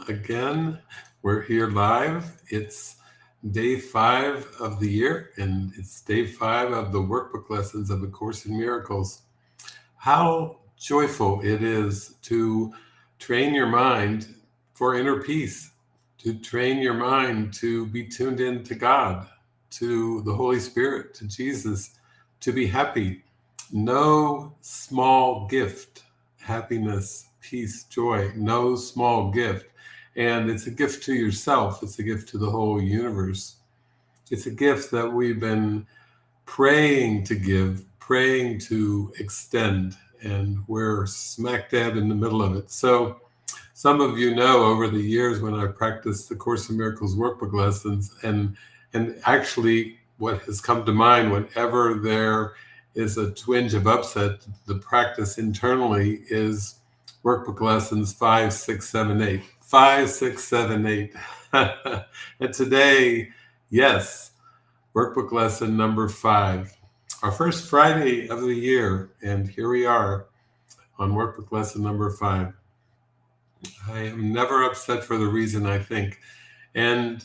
Again. We're here live. It's day 5 of the year, and it's day 5 of the workbook lessons of A Course in Miracles. How joyful it is to train your mind for inner peace, to train your mind to be tuned in to God, to the Holy Spirit, to Jesus, to be happy. No small gift, happiness, peace, joy, no small gift. And it's a gift to yourself. It's a gift to the whole universe. It's a gift that we've been praying to give, praying to extend, and we're smack dab in the middle of it. So some of you know over the years when I practiced the Course in Miracles workbook lessons, and actually what has come to mind whenever there is a twinge of upset, the practice internally is workbook lessons 5, 6, 7, 8. 5, 6, 7, 8. And today, yes, workbook lesson number 5. Our first Friday of the year, and here we are on workbook lesson number 5. I am never upset for the reason I think. And,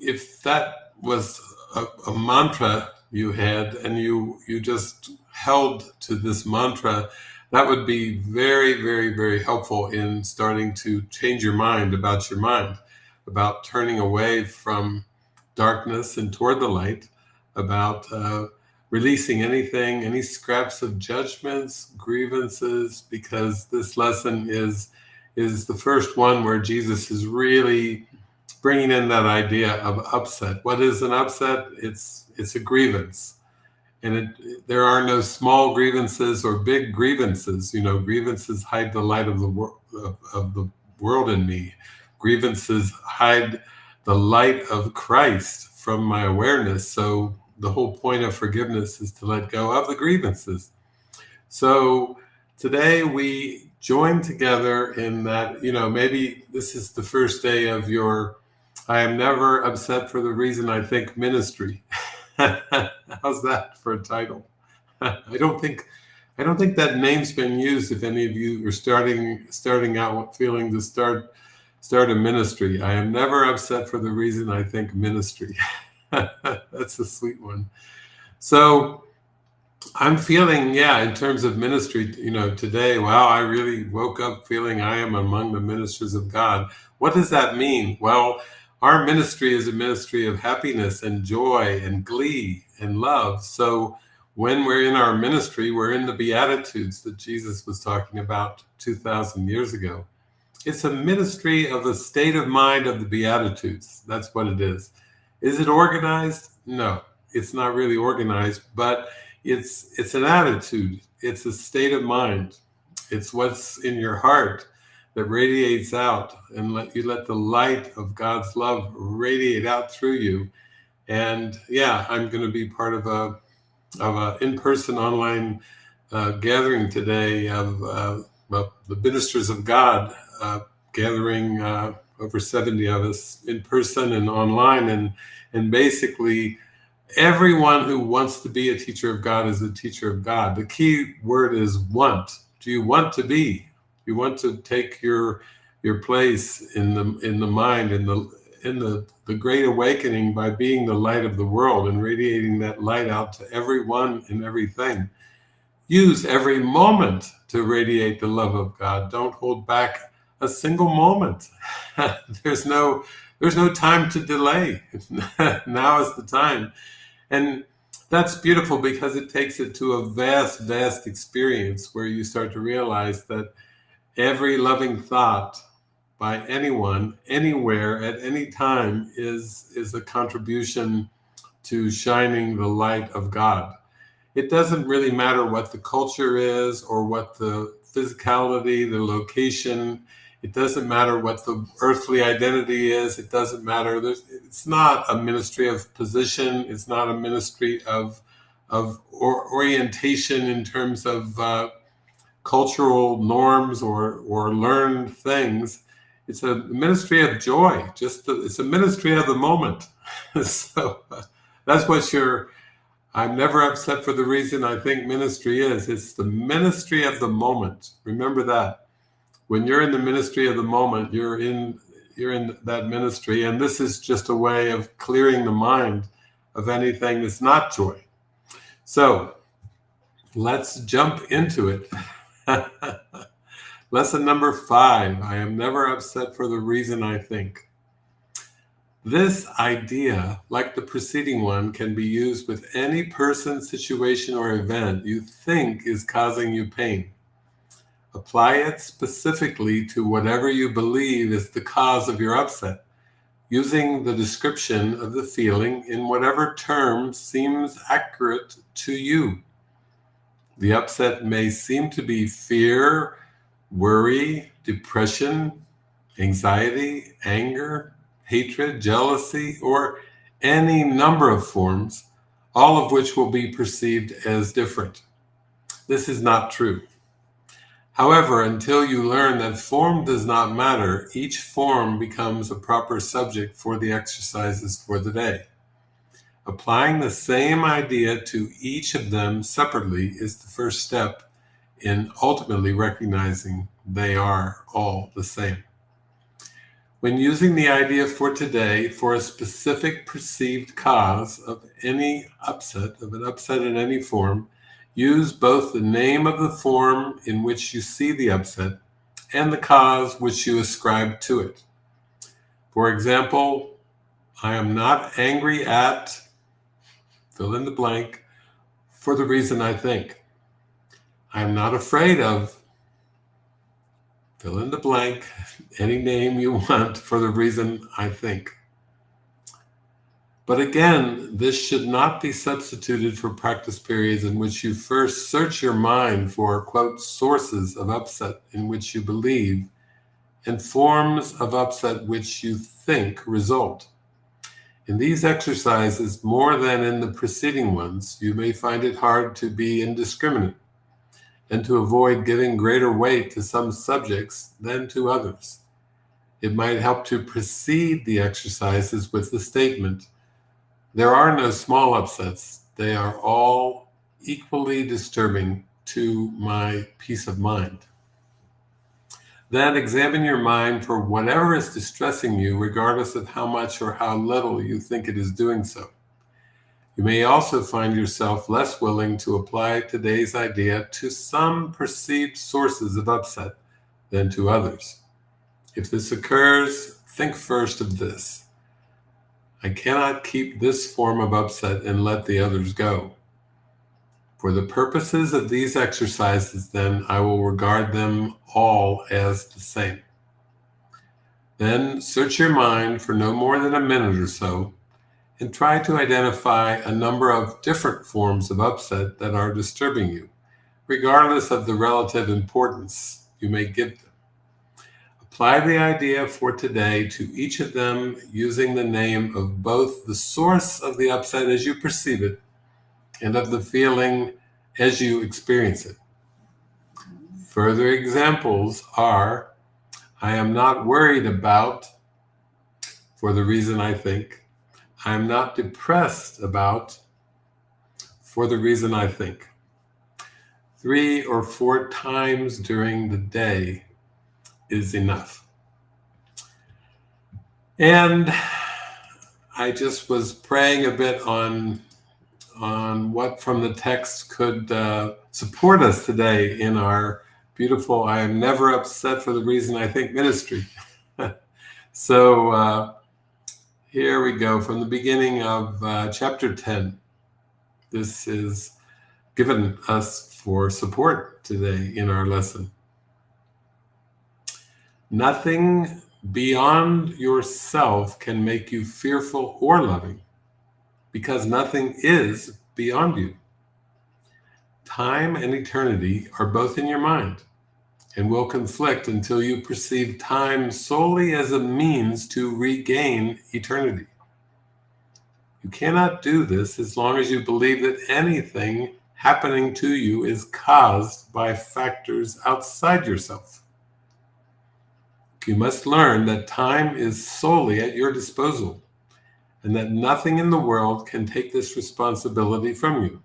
if that was a mantra you had and you just held to this mantra, that would be very, very, very helpful in starting to change your mind, about turning away from darkness and toward the light, about releasing any scraps of judgments, grievances, because this lesson is the first one where Jesus is really bringing in that idea of upset. What is an upset? It's a grievance. And there are no small grievances or big grievances. Grievances hide the light of the world in me. Grievances hide the light of Christ from my awareness. So the whole point of forgiveness is to let go of the grievances. So today we join together in that, maybe this is the first day of your I am never upset for the reason I think ministry. How's that for a title? I don't think that name's been used. If any of you are starting out feeling to start a ministry, I am never upset for the reason I think ministry. That's a sweet one. So I'm feeling, in terms of ministry, today, wow, I really woke up feeling I am among the ministers of God. What does that mean? Well, our ministry is a ministry of happiness and joy and glee and love. So when we're in our ministry, we're in the Beatitudes that Jesus was talking about 2,000 years ago. It's a ministry of a state of mind of the Beatitudes. That's what it is. Is it organized? No, it's not really organized, but it's an attitude. It's a state of mind. It's what's in your heart that radiates out, and let the light of God's love radiate out through you. And I'm going to be part of a in-person online gathering today of the ministers of God, gathering over 70 of us in person and online, and basically everyone who wants to be a teacher of God is a teacher of God. The key word is want. Do you want to be? You want to take your place in the mind, in the great awakening, by being the light of the world and radiating that light out to everyone and everything. Use every moment to radiate the love of God. Don't hold back a single moment. There's no time to delay. Now is the time. And that's beautiful because it takes it to a vast, vast experience where you start to realize that every loving thought by anyone, anywhere, at any time is a contribution to shining the light of God. It doesn't really matter what the culture is or what the physicality, the location. It doesn't matter what the earthly identity is. It doesn't matter. It's not a ministry of position. It's not a ministry of orientation in terms of cultural norms or learned things. It's a ministry of joy. It's a ministry of the moment. So that's what I'm never upset for the reason I think ministry is. It's the ministry of the moment. Remember that. When you're in the ministry of the moment, you're in that ministry, and this is just a way of clearing the mind of anything that's not joy. So let's jump into it. Lesson number 5, I am never upset for the reason I think. This idea, like the preceding one, can be used with any person, situation, or event you think is causing you pain. Apply it specifically to whatever you believe is the cause of your upset, using the description of the feeling in whatever terms seems accurate to you. The upset may seem to be fear, worry, depression, anxiety, anger, hatred, jealousy, or any number of forms, all of which will be perceived as different. This is not true. However, until you learn that form does not matter, each form becomes a proper subject for the exercises for the day. Applying the same idea to each of them separately is the first step in ultimately recognizing they are all the same. When using the idea for today for a specific perceived cause of an upset in any form, use both the name of the form in which you see the upset and the cause which you ascribe to it. For example, I am not angry at, fill in the blank, for the reason I think. I am not afraid of, fill in the blank, any name you want, for the reason I think. But again, this should not be substituted for practice periods in which you first search your mind for, quote, sources of upset in which you believe and forms of upset which you think result. In these exercises, more than in the preceding ones, you may find it hard to be indiscriminate and to avoid giving greater weight to some subjects than to others. It might help to precede the exercises with the statement, there are no small upsets. They are all equally disturbing to my peace of mind. Then examine your mind for whatever is distressing you, regardless of how much or how little you think it is doing so. You may also find yourself less willing to apply today's idea to some perceived sources of upset than to others. If this occurs, think first of this. I cannot keep this form of upset and let the others go. For the purposes of these exercises, then, I will regard them all as the same. Then search your mind for no more than a minute or so and try to identify a number of different forms of upset that are disturbing you, regardless of the relative importance you may give them. Apply the idea for today to each of them using the name of both the source of the upset as you perceive it and of the feeling as you experience it. Further examples are, I am not worried about, for the reason I think. I am not depressed about, for the reason I think. 3 or 4 times during the day is enough. And I just was praying a bit on what from the text could support us today in our beautiful I am never upset for the reason I think ministry. So here we go from the beginning of chapter 10. This is given us for support today in our lesson. Nothing beyond yourself can make you fearful or loving, because nothing is beyond you. Time and eternity are both in your mind and will conflict until you perceive time solely as a means to regain eternity. You cannot do this as long as you believe that anything happening to you is caused by factors outside yourself. You must learn that time is solely at your disposal and that nothing in the world can take this responsibility from you.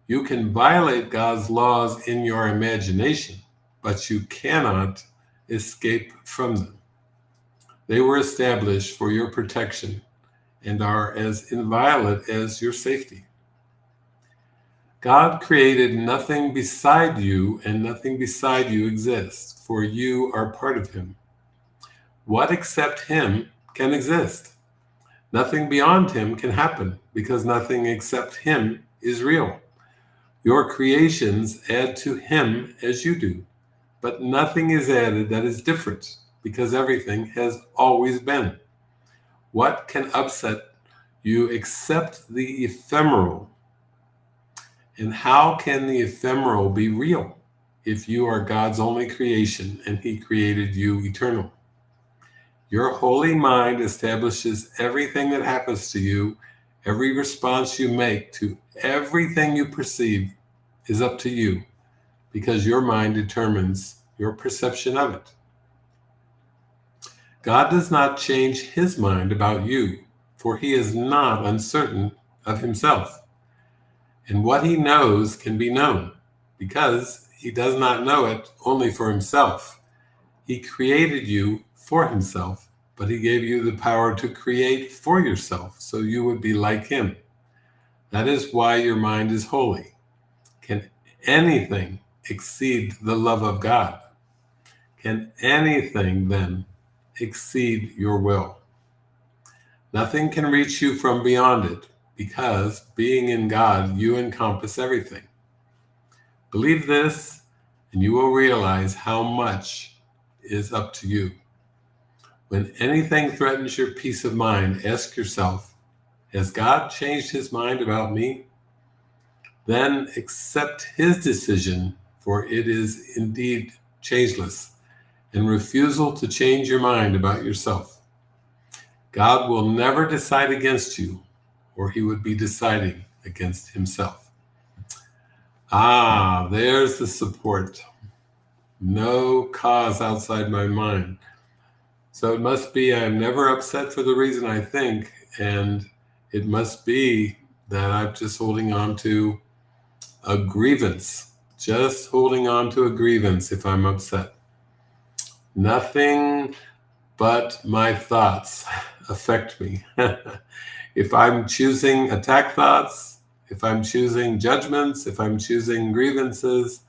You can violate God's laws in your imagination, but you cannot escape from them. They were established for your protection and are as inviolate as your safety. God created nothing beside you, and nothing beside you exists, for you are part of him. What except him can exist? Nothing beyond him can happen, because nothing except him is real. Your creations add to him as you do, but nothing is added that is different, because everything has always been. What can upset you except the ephemeral? And how can the ephemeral be real if you are God's only creation and he created you eternal? Your holy mind establishes everything that happens to you. Every response you make to everything you perceive is up to you, because your mind determines your perception of it. God does not change his mind about you, for he is not uncertain of himself. And what he knows can be known, because he does not know it only for himself. He created you for himself, but he gave you the power to create for yourself, so you would be like him. That is why your mind is holy. Can anything exceed the love of God? Can anything then exceed your will? Nothing can reach you from beyond it, because being in God, you encompass everything. Believe this, and you will realize how much is up to you. When anything threatens your peace of mind, ask yourself, has God changed his mind about me? Then accept his decision, for it is indeed changeless, and refusal to change your mind about yourself. God will never decide against you, or he would be deciding against himself. There's the support. No cause outside my mind. So it must be I'm never upset for the reason I think, and it must be that I'm just holding on to a grievance. Just holding on to a grievance if I'm upset. Nothing but my thoughts affect me. If I'm choosing attack thoughts, if I'm choosing judgments, if I'm choosing grievances,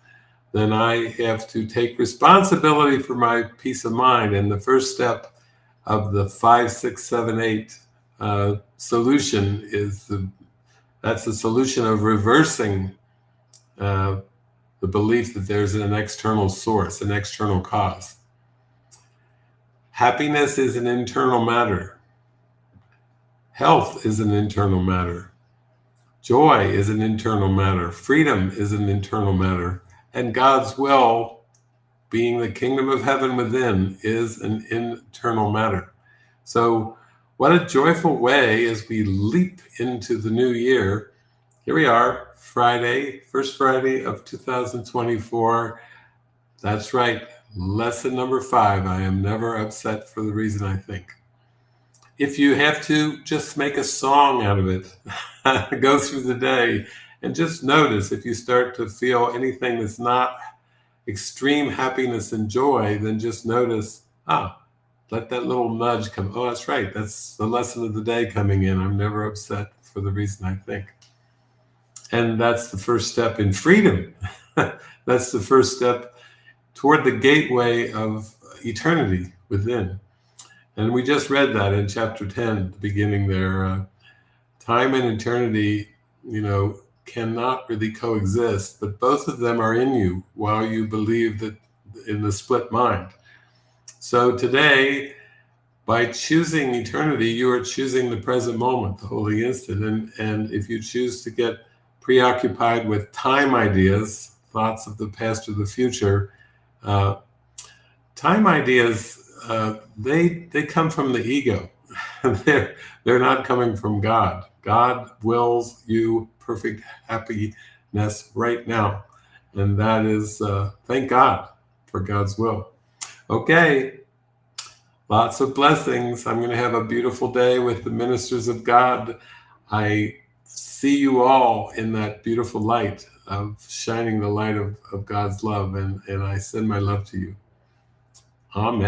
then I have to take responsibility for my peace of mind. And the first step of the 5, 6, 7, 8 solution is that's the solution of reversing the belief that there's an external source, an external cause. Happiness is an internal matter. Health is an internal matter. Joy is an internal matter. Freedom is an internal matter. And God's will, being the kingdom of heaven within, is an internal matter. So what a joyful way as we leap into the new year. Here we are, Friday, first Friday of 2024. That's right, lesson number 5. I am never upset for the reason I think. If you have to, just make a song out of it. Go through the day and just notice if you start to feel anything that's not extreme happiness and joy, then just notice, let that little nudge come. Oh, that's right. That's the lesson of the day coming in. I'm never upset for the reason I think. And that's the first step in freedom. That's the first step toward the gateway of eternity within. And we just read that in chapter 10, the beginning there. Time and eternity, cannot really coexist, but both of them are in you while you believe that in the split mind. So today, by choosing eternity, you are choosing the present moment, the holy instant. And if you choose to get preoccupied with time ideas, thoughts of the past or the future, time ideas, they come from the ego. They're not coming from God. God wills you perfect happiness right now. And that is, thank God for God's will. Okay, lots of blessings. I'm going to have a beautiful day with the ministers of God. I see you all in that beautiful light of shining the light of God's love. And I send my love to you. Amen.